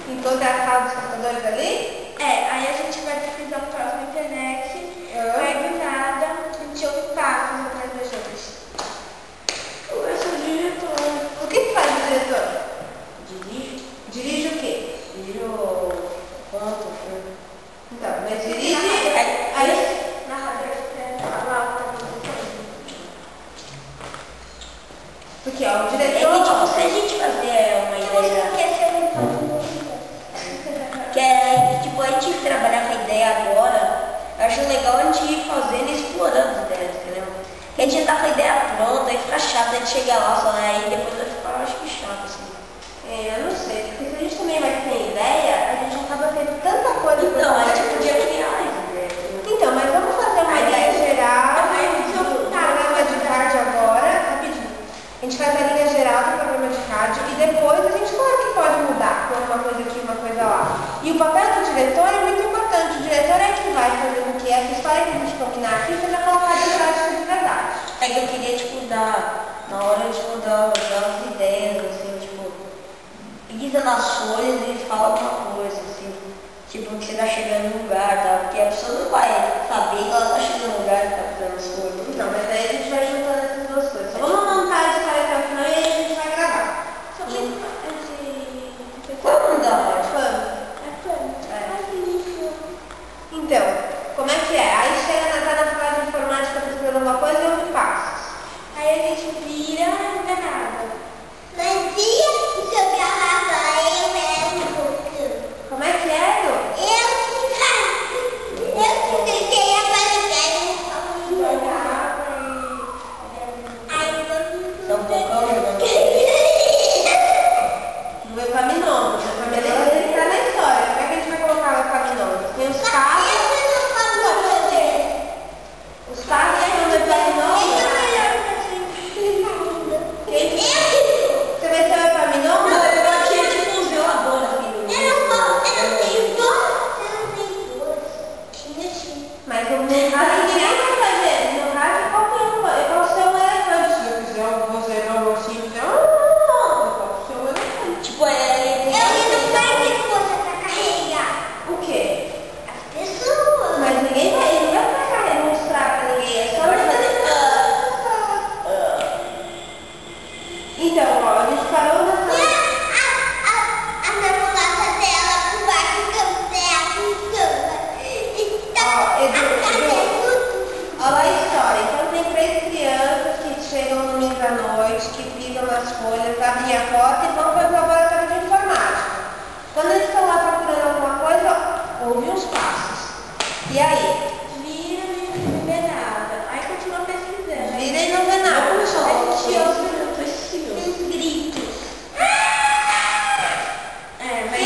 Em toda a sala dos computadores ali? É, aí a gente vai pesquisar o próximo na internet, aí do nada a gente ouve passos atrás da gente. Eu sou diretor. O que faz o diretor? Dirige. Dirige o quê? Dirige o ponto. Então, mas dirige... Aí na rádio você fala o que tá acontecendo. Porque, ó, o É diretor... que, tipo, se a gente fazer uma ideia... Que é, tipo, a gente trabalhar com a ideia agora, eu acho legal a gente ir fazendo e explorando as ideias, entendeu? Porque a gente tá com a ideia pronta, aí fica chato, a gente chega lá só, aí depois vai ficar, eu acho que chato, assim. É, eu não sei, porque se a gente também vai ter ideia, a gente acaba tendo tanta coisa... Então, a gente podia criar as ideias, entendeu? Então, mas vamos fazer uma ideia geral do programa de rádio agora, rapidinho. A gente faz a linha geral do programa de rádio e depois a gente, claro que pode mudar, pôr uma coisa aqui, uma coisa lá. E o papel do diretor é muito importante. O diretor é que vai fazer com que essa história que a gente combinar aqui seja colocada em prática de verdade. É que eu queria, tipo, dar, na hora de mudar as ideias, assim, tipo, pisa nas folhas e fala alguma coisa, assim. Tipo, que você tá chegando no lugar, tá? Porque a pessoa não vai saber que ela tá chegando no lugar e tá pisando as folhas. Então, mas aí a gente vai juntando essas duas coisas. Então, vamos montar a história até o final e aí a gente vai gravar. Quando dá, Marcos? Quando? Então, como é que é? Aí chega na fase de informática pesquisando alguma coisa e ouve passos. Aí a gente vira enganada. Como é que é, Edu? Tá um pouco jogando. No Epaminondas. O Epaminondas ele tá na história. Como é que a gente vai colocar o Epaminondas? Tem os passos. Os passos são do Epaminondas. Você vai ser o Epaminondas? Eu achei tipo um zelador aqui. Mas no rádio ninguém vai fazer. No rádio qualquer um. Eu posso ser um elefante. Se eu quiser, eu vou ser um ursinho. Eu posso ser um elefante. Tipo, O quê? Mas ninguém vai, ele não vai pra cá mostrar pra ninguém, é só Então, ó, a gente parou na Olha a história. Então tem 3 crianças que chegam no domingo à noite, que pisam nas folhas, abrem a porta e vão para o laboratório de informática. Quando eles estão lá procurando alguma coisa, ouvem uns passos. E aí? Vira e não vê nada. Aí continua pesquisando. Vira e não vê nada. A gente ouve uns gritos. É, mas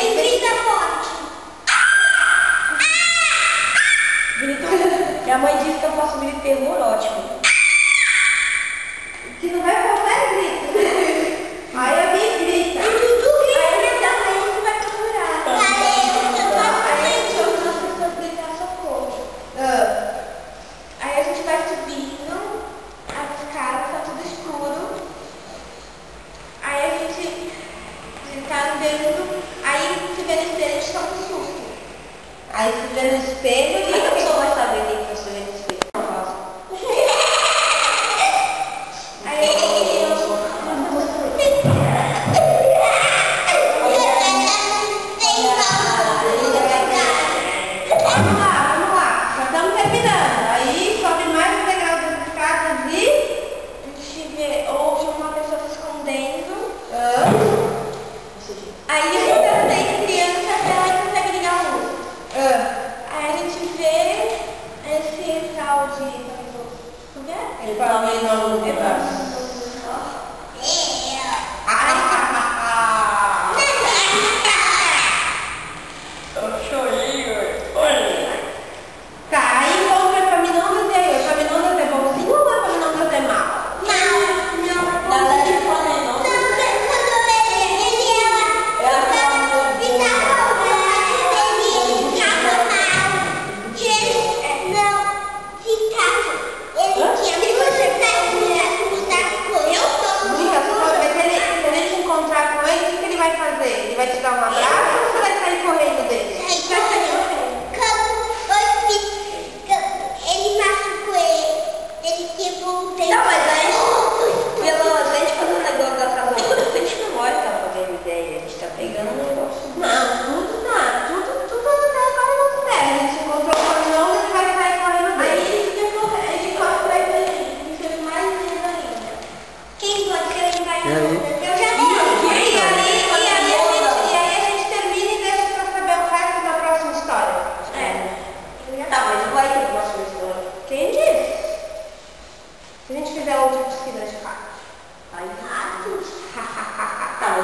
minha mãe disse que eu posso vir terror ótimo. Que não vai faltar é grito. Aí alguém grita. aí a gente vai procurar. Aí a gente ouve umas pessoas gritar socorro. Aí a gente vai subindo as escadas, tá tudo escuro. Aí a gente tá andando, aí se vê no espelho, a gente toma um susto. Aí se vê no espelho Como é que a e... pessoa vai saber que você vê no espelho? Vamos lá. Já estamos terminando. Aí sobe mais um degrau das escadas e... A gente vê, ouve uma pessoa se escondendo. Aí uma das crianças ela consegue ligar a luz. Aí a gente vê esse tal de... Como é? Epaminondas. Eu chorei, olha. Tá, aí encontra o Epaminondas e aí? O Epaminondas é bonzinho ou o Epaminondas é mau? Galera, eu falei, não. Dica, mas se ele te encontrar com ele, o que ele vai fazer? Ele vai te dar um abraço ou você vai Se a gente fizer outra piscina de fatos. Aí, ratos. Tá,